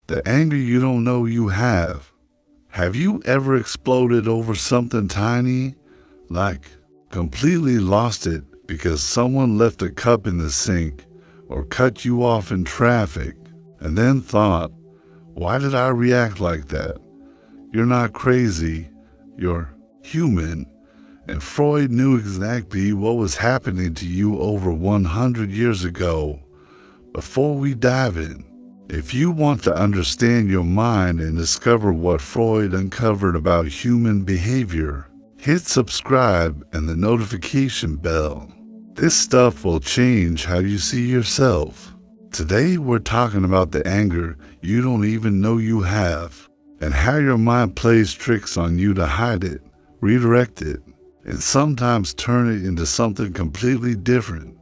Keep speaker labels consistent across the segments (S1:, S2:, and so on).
S1: The anger you don't know you have. Have you ever exploded over something tiny? Like completely lost it because someone left a cup in the sink or cut you off in traffic, and then thought, why did I react like that? You're not crazy, you're human. And Freud knew exactly what was happening to you over 100 years ago. Before we dive in, if you want to understand your mind and discover what Freud uncovered about human behavior, hit subscribe and the notification bell. This stuff will change how you see yourself. Today we're talking about the anger you don't even know you have, and how your mind plays tricks on you to hide it, redirect it, and sometimes turn it into something completely different.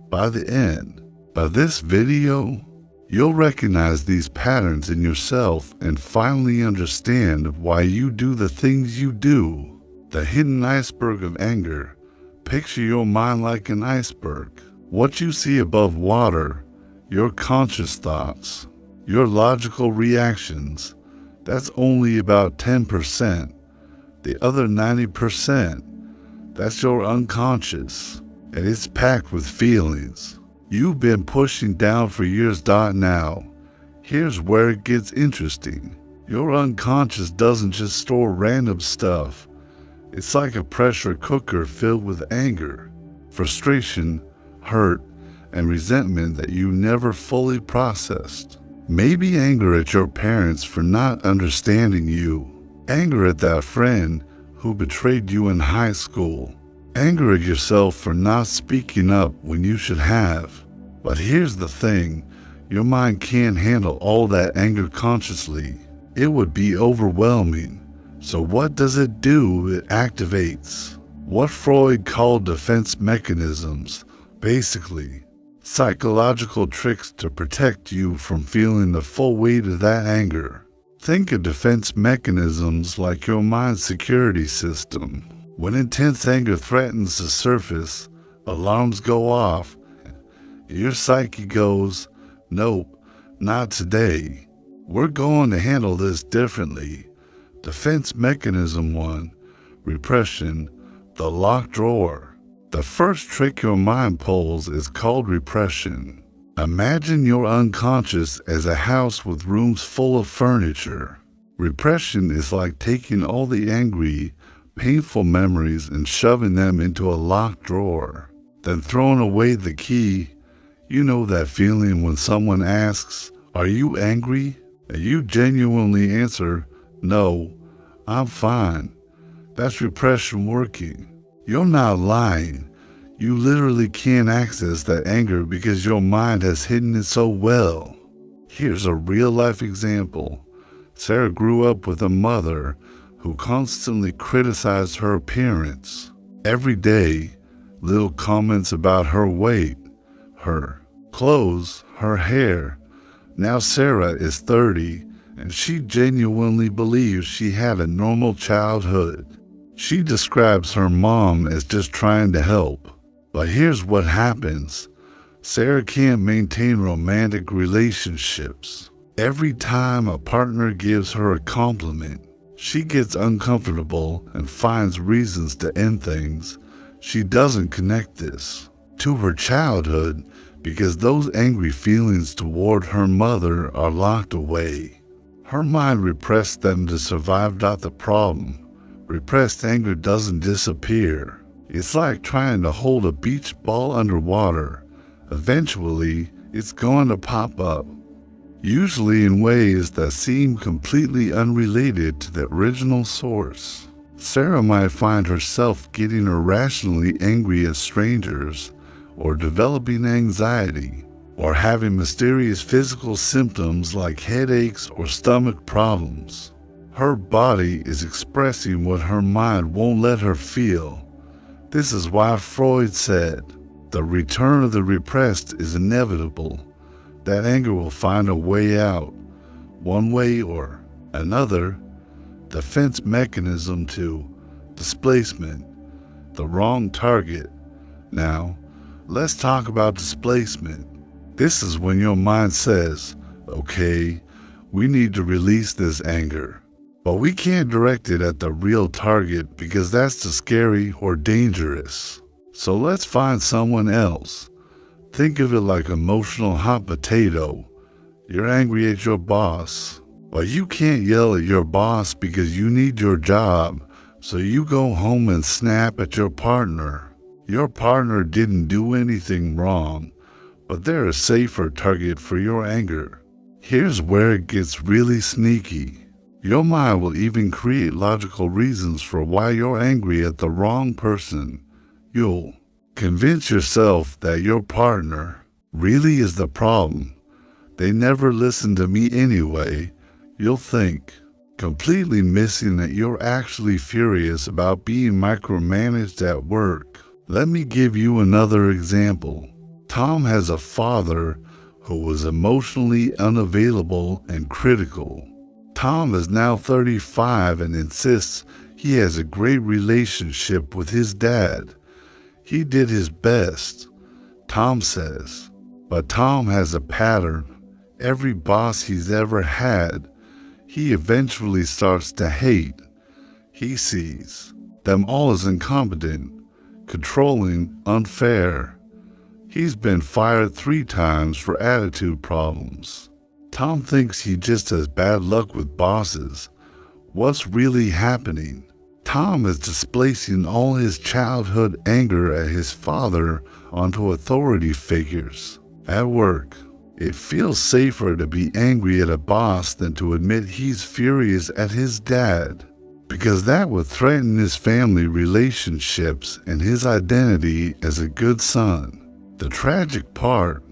S1: By the end of this video, you'll recognize these patterns in yourself and finally understand why you do the things you do. The hidden iceberg of anger. Picture your mind like an iceberg. What you see above water, your conscious thoughts, your logical reactions, that's only about 10%. The other 90%, that's your unconscious, and it's packed with feelings you've been pushing down for years. Now, here's where it gets interesting. Your unconscious doesn't just store random stuff. It's like a pressure cooker filled with anger, frustration, hurt, and resentment that you never fully processed. Maybe anger at your parents for not understanding you, anger at that friend who betrayed you in high school, anger at yourself for not speaking up when you should have. But here's the thing, your mind can't handle all that anger consciously. It would be overwhelming. So what does it do? It activates what Freud called defense mechanisms, basically psychological tricks to protect you from feeling the full weight of that anger. Think of defense mechanisms like your mind's security system. When intense anger threatens to surface, alarms go off. Your psyche goes, nope, not today. We're going to handle this differently. Defense mechanism 1, repression, the locked drawer. The first trick your mind pulls is called repression. Imagine your unconscious as a house with rooms full of furniture. Repression is like taking all the angry, painful memories and shoving them into a locked drawer, then throwing away the key. You know that feeling when someone asks, "Are you angry?" and you genuinely answer, "No, I'm fine." That's repression working. You're not lying. You literally can't access that anger because your mind has hidden it so well. Here's a real-life example. Sarah grew up with a mother who constantly criticized her appearance. Every day, little comments about her weight, her clothes, her hair. Now Sarah is 30, and she genuinely believes she had a normal childhood. She describes her mom as just trying to help. But here's what happens. Sarah can't maintain romantic relationships. Every time a partner gives her a compliment, she gets uncomfortable and finds reasons to end things. She doesn't connect this to her childhood because those angry feelings toward her mother are locked away. Her mind repressed them to survive. The problem, repressed anger doesn't disappear. It's like trying to hold a beach ball underwater. Eventually, it's going to pop up, usually in ways that seem completely unrelated to the original source. Sarah might find herself getting irrationally angry at strangers, or developing anxiety, or having mysterious physical symptoms like headaches or stomach problems. Her body is expressing what her mind won't let her feel. This is why Freud said, the return of the repressed is inevitable. That anger will find a way out, one way or another. Defense mechanism 2, displacement, the wrong target. Now, let's talk about displacement. This is when your mind says, okay, We need to release this anger. But we can't direct it at the real target because that's too scary or dangerous. So let's find someone else. Think of it like emotional hot potato. You're angry at your boss, but you can't yell at your boss because you need your job, so you go home and snap at your partner. Your partner didn't do anything wrong, but they're a safer target for your anger. Here's where it gets really sneaky. Your mind will even create logical reasons for why you're angry at the wrong person. You'll convince yourself that your partner really is the problem. They never listen to me anyway. You'll think, completely missing that you're actually furious about being micromanaged at work. Let me give you another example. Tom has a father who was emotionally unavailable and critical. Tom is now 35 and insists he has a great relationship with his dad. He did his best, Tom says, but Tom has a pattern. Every boss he's ever had, he eventually starts to hate. He sees them all as incompetent, controlling, unfair. He's been fired 3 times for attitude problems. Tom thinks he just has bad luck with bosses. What's really happening? Tom is displacing all his childhood anger at his father onto authority figures. At work, it feels safer to be angry at a boss than to admit he's furious at his dad, because that would threaten his family relationships and his identity as a good son. The tragic part,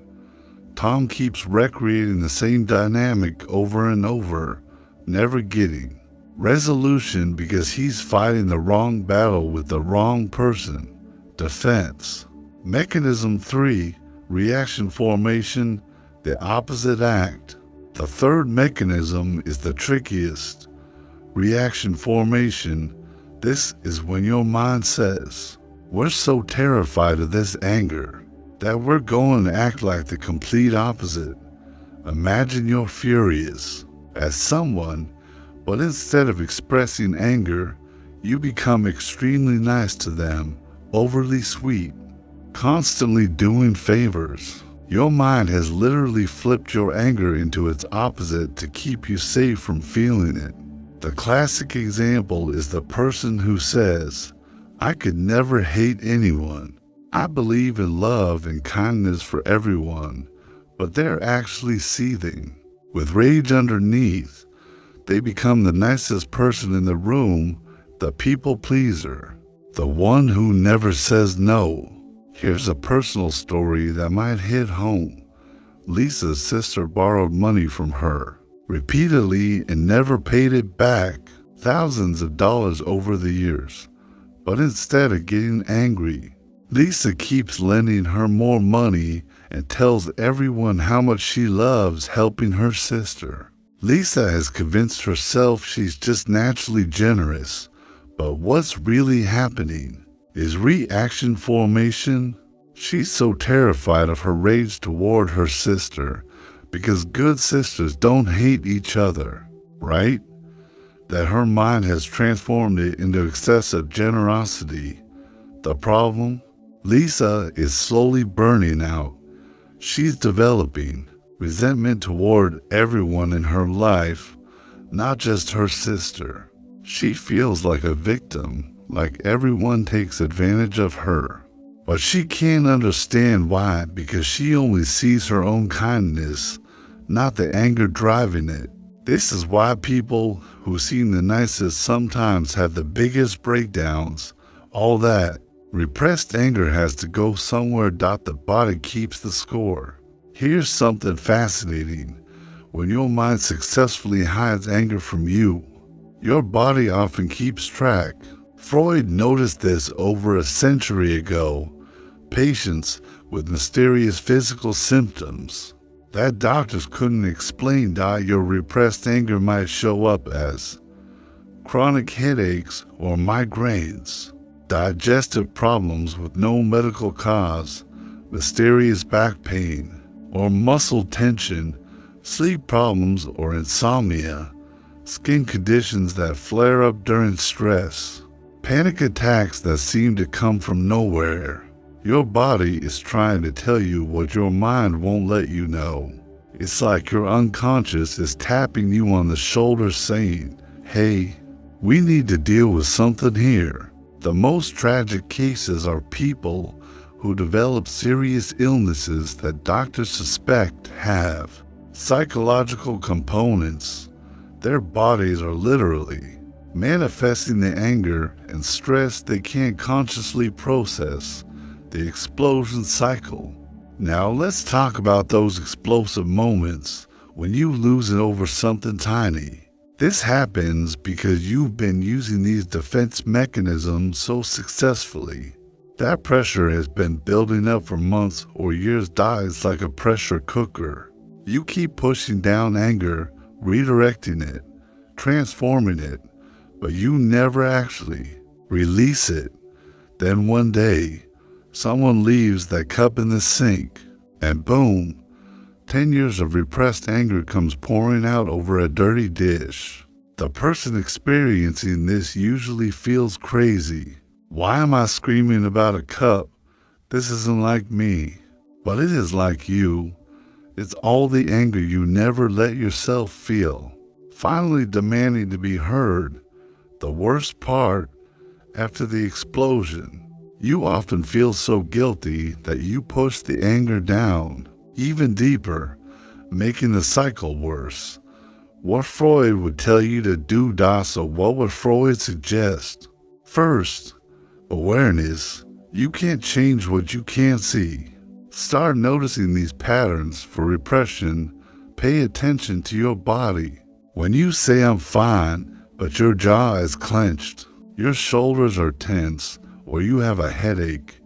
S1: Tom keeps recreating the same dynamic over and over, never getting resolution because he's fighting the wrong battle with the wrong person. Defense. Mechanism 3, reaction formation, the opposite act. The third mechanism is the trickiest. Reaction formation. This is when your mind says, we're so terrified of this anger that we're going to act like the complete opposite. Imagine you're furious at someone, but instead of expressing anger, you become extremely nice to them, overly sweet, constantly doing favors. Your mind has literally flipped your anger into its opposite to keep you safe from feeling it. The classic example is the person who says, I could never hate anyone. I believe in love and kindness for everyone, but they're actually seething with rage underneath. They become the nicest person in the room, the people pleaser, the one who never says no. Here's a personal story that might hit home. Lisa's sister borrowed money from her repeatedly and never paid it back, thousands of dollars over the years. But instead of getting angry, Lisa keeps lending her more money and tells everyone how much she loves helping her sister. Lisa has convinced herself she's just naturally generous, but what's really happening is reaction formation. She's so terrified of her rage toward her sister, because good sisters don't hate each other, right? That her mind has transformed it into excessive generosity. The problem? Lisa is slowly burning out. She's developing resentment toward everyone in her life, not just her sister. She feels like a victim, like everyone takes advantage of her. But she can't understand why, because she only sees her own kindness, not the anger driving it. This is why people who seem the nicest sometimes have the biggest breakdowns. All that repressed anger has to go somewhere. The body keeps the score. Here's something fascinating. When your mind successfully hides anger from you, your body often keeps track. Freud noticed this over a century ago. Patients with mysterious physical symptoms that doctors couldn't explain your repressed anger might show up as chronic headaches or migraines, digestive problems with no medical cause, mysterious back pain, or muscle tension sleep problems or insomnia, skin conditions that flare up during stress, panic attacks that seem to come from nowhere. Your body is trying to tell you what your mind won't let you know. It's like your unconscious is tapping you on the shoulder saying, "Hey, we need to deal with something here." The most tragic cases are people who develop serious illnesses that doctors suspect have psychological components. Their bodies are literally manifesting the anger and stress they can't consciously process, the explosion cycle. Now let's talk about those explosive moments when you lose it over something tiny. This happens because you've been using these defense mechanisms so successfully. That pressure has been building up for months or years, dies like a pressure cooker. You keep pushing down anger, redirecting it, transforming it, but you never actually release it. Then one day, someone leaves that cup in the sink, and boom, 10 years of repressed anger comes pouring out over a dirty dish. The person experiencing this usually feels crazy. Why am I screaming about a cup? This isn't like me. But it is like you. It's all the anger you never let yourself feel. Finally demanding to be heard. The worst part, after the explosion, you often feel so guilty that you push the anger down even deeper, making the cycle worse. What Freud would tell you to do, so what would Freud suggest? First, awareness. You can't change what you can't see. Start noticing these patterns for repression. Pay attention to your body. When you say "I'm fine," but your jaw is clenched, your shoulders are tense, or you have a headache,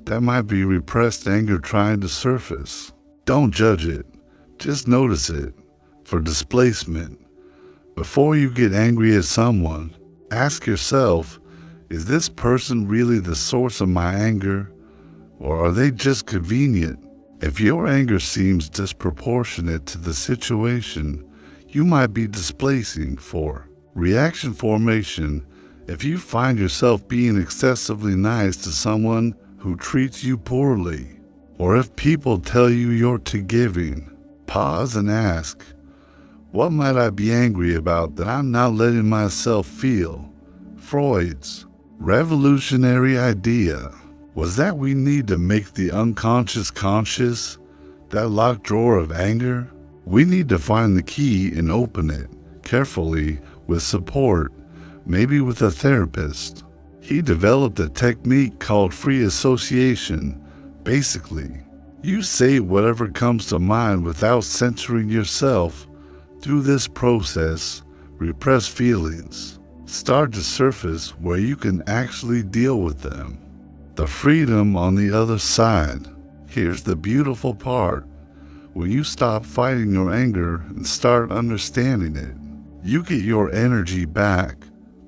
S1: that might be repressed anger trying to surface. Don't judge it. Just notice it. For displacement, before you get angry at someone, ask yourself, is this person really the source of my anger, or are they just convenient? If your anger seems disproportionate to the situation, you might be displacing. For reaction formation, if you find yourself being excessively nice to someone who treats you poorly, or if people tell you you're too giving, pause and ask, what might I be angry about that I'm not letting myself feel? Freud's revolutionary idea was that we need to make the unconscious conscious, that locked drawer of anger. We need to find the key and open it carefully with support, maybe with a therapist. He developed a technique called free association. Basically, you say whatever comes to mind without censoring yourself. Through this process, repressed feelings start to surface where you can actually deal with them. The freedom on the other side. Here's the beautiful part. When you stop fighting your anger and start understanding it, you get your energy back.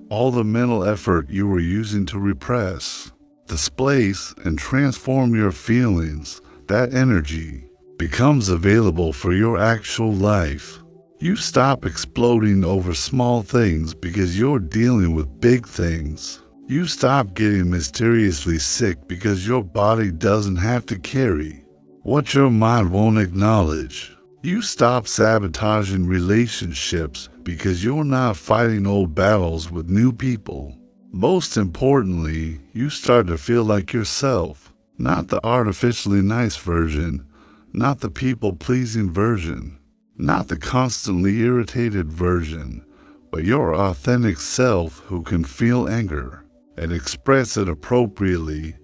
S1: All the mental effort you were using to repress, displace, and transform your feelings, that energy becomes available for your actual life. You stop exploding over small things because you're dealing with big things. You stop getting mysteriously sick because your body doesn't have to carry what your mind won't acknowledge. You stop sabotaging relationships because you're not fighting old battles with new people. Most importantly, you start to feel like yourself, not the artificially nice version, not the people-pleasing version, not the constantly irritated version, but your authentic self who can feel anger and express it appropriately.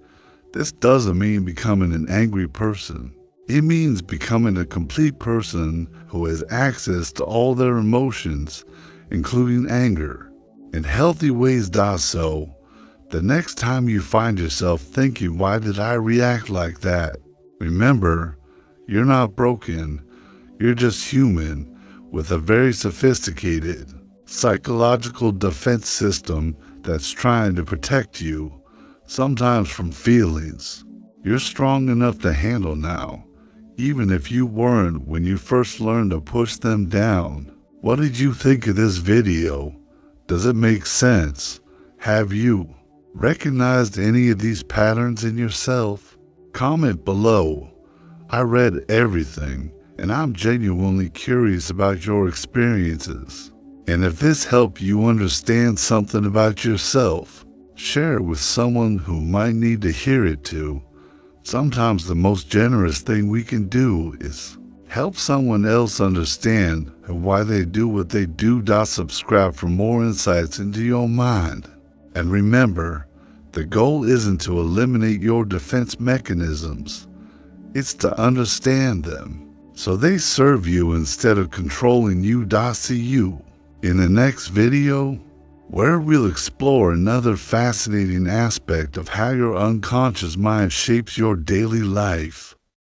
S1: This doesn't mean becoming an angry person. It means becoming a complete person who has access to all their emotions, including anger, in healthy ways. So, the next time you find yourself thinking, why did I react like that? Remember, you're not broken. You're just human with a very sophisticated psychological defense system that's trying to protect you, sometimes from feelings you're strong enough to handle now. even if you weren't when you first learned to push them down. What did you think of this video? Does it make sense? Have you recognized any of these patterns in yourself? Comment below. I read everything, and I'm genuinely curious about your experiences. And if this helped you understand something about yourself, share it with someone who might need to hear it too. Sometimes the most generous thing we can do is help someone else understand why they do what they do. Subscribe for more insights into your mind. And remember, the goal isn't to eliminate your defense mechanisms. It's to understand them, so they serve you instead of controlling you. See you in the next video, where we'll explore another fascinating aspect of how your unconscious mind shapes your daily life.